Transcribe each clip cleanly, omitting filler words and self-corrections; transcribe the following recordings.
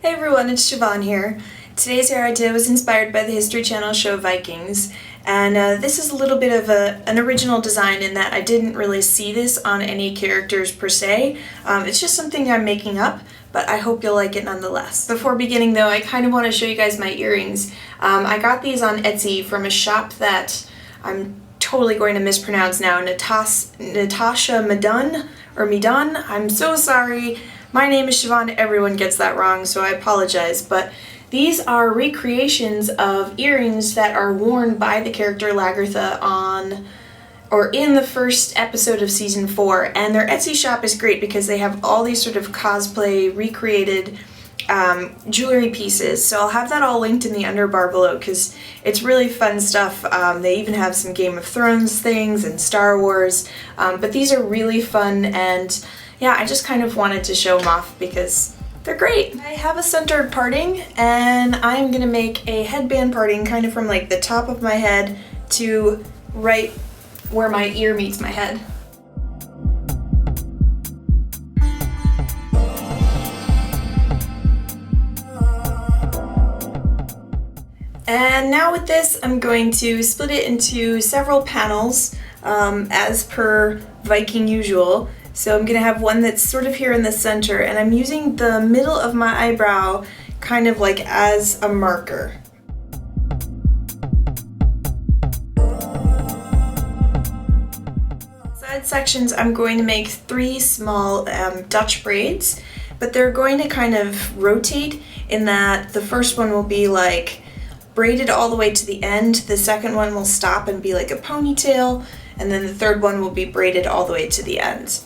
Hey everyone, it's Siobhan here. Today's hair idea was inspired by the History Channel show Vikings, and this is a little bit of an original design in that I didn't really see this on any characters per se. It's just something I'm making up, but I hope you'll like it nonetheless. Before beginning though, I kind of want to show you guys my earrings. I got these on Etsy from a shop that I'm totally going to mispronounce now, Natasha Madun, or Midun. I'm so sorry. My name is Siobhan, everyone gets that wrong, so I apologize, but these are recreations of earrings that are worn by the character Lagertha in the first episode of season 4, and their Etsy shop is great because they have all these sort of cosplay recreated jewelry pieces, so I'll have that all linked in the underbar below because it's really fun stuff. They even have some Game of Thrones things and Star Wars, but these are really fun, and yeah, I just kind of wanted to show them off because they're great. I have a centered parting, and I'm gonna make a headband parting kind of from like the top of my head to right where my ear meets my head. And now with this, I'm going to split it into several panels as per Viking usual. So I'm going to have one that's sort of here in the center, and I'm using the middle of my eyebrow kind of like as a marker. Side sections, I'm going to make 3 small Dutch braids, but they're going to kind of rotate in that the first one will be like braided all the way to the end, the second one will stop and be like a ponytail, and then the third one will be braided all the way to the end.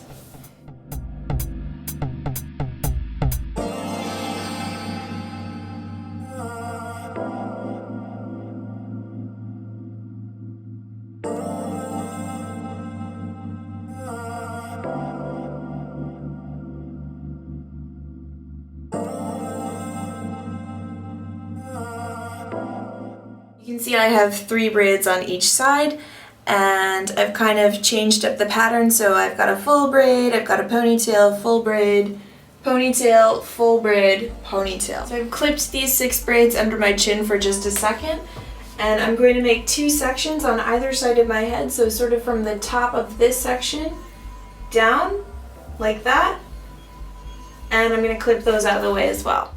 You can see I have 3 braids on each side, and I've kind of changed up the pattern, so I've got a full braid, I've got a ponytail, full braid, ponytail, full braid, ponytail. So I've clipped these 6 braids under my chin for just a second, and I'm going to make 2 sections on either side of my head, so sort of from the top of this section down, like that, and I'm going to clip those out of the way as well.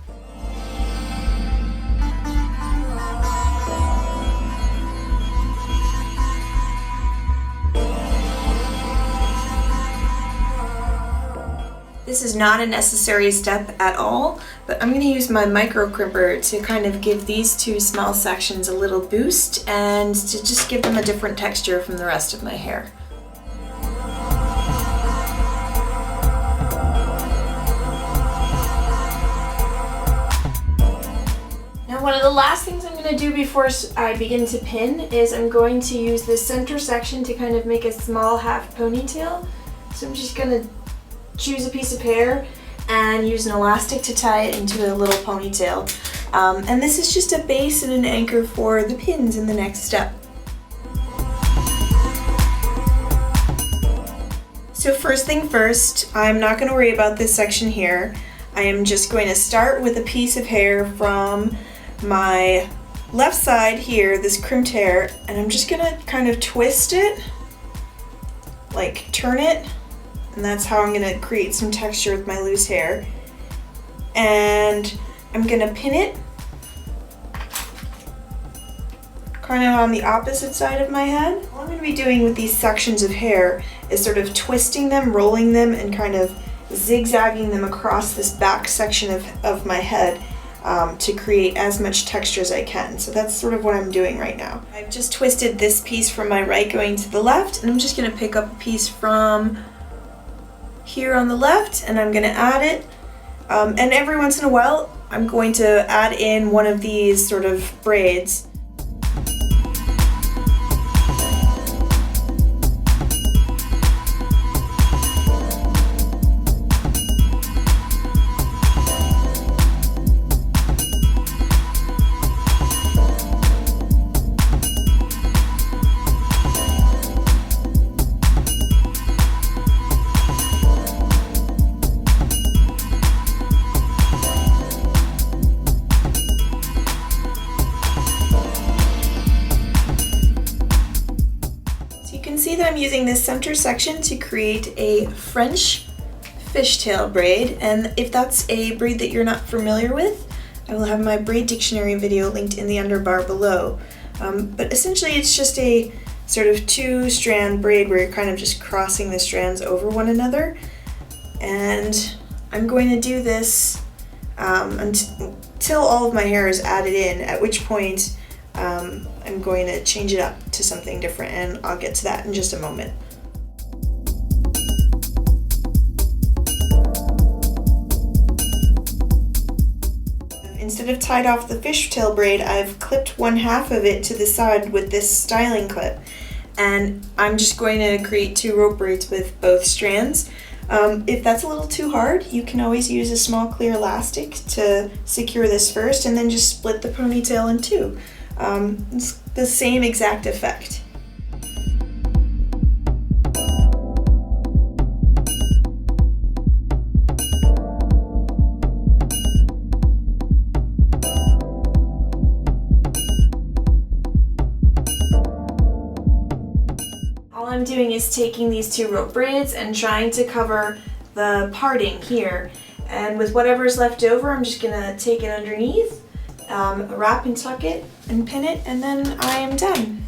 This is not a necessary step at all, but I'm going to use my micro crimper to kind of give these 2 small sections a little boost and to just give them a different texture from the rest of my hair. Now, one of the last things I'm going to do before I begin to pin is I'm going to use this center section to kind of make a small half ponytail. So I'm just going to choose a piece of hair and use an elastic to tie it into a little ponytail. And this is just a base and an anchor for the pins in the next step. So first thing first, I'm not going to worry about this section here. I am just going to start with a piece of hair from my left side here, this crimped hair, and I'm just going to kind of twist it, like turn it. And that's how I'm going to create some texture with my loose hair. And I'm going to pin it kind of on the opposite side of my head. All I'm going to be doing with these sections of hair is sort of twisting them, rolling them, and kind of zigzagging them across this back section of my head to create as much texture as I can. So that's sort of what I'm doing right now. I've just twisted this piece from my right going to the left, and I'm just going to pick up a piece from here on the left, and I'm going to add it, and every once in a while I'm going to add in one of these sort of braids. I'm using this center section to create a French fishtail braid, and if that's a braid that you're not familiar with, I will have my Braidtionary video linked in the underbar below. But essentially it's just a sort of 2-strand braid where you're kind of just crossing the strands over one another. And I'm going to do this until all of my hair is added in, at which point I'm going to change it up to something different, and I'll get to that in just a moment. Instead of tied off the fishtail braid, I've clipped 1/2 of it to the side with this styling clip, and I'm just going to create 2 rope braids with both strands. If that's a little too hard, you can always use a small clear elastic to secure this first, and then just split the ponytail in 2. It's the same exact effect. All I'm doing is taking these 2 rope braids and trying to cover the parting here. And with whatever's left over, I'm just gonna take it underneath, wrap and tuck it and pin it, and then I am done.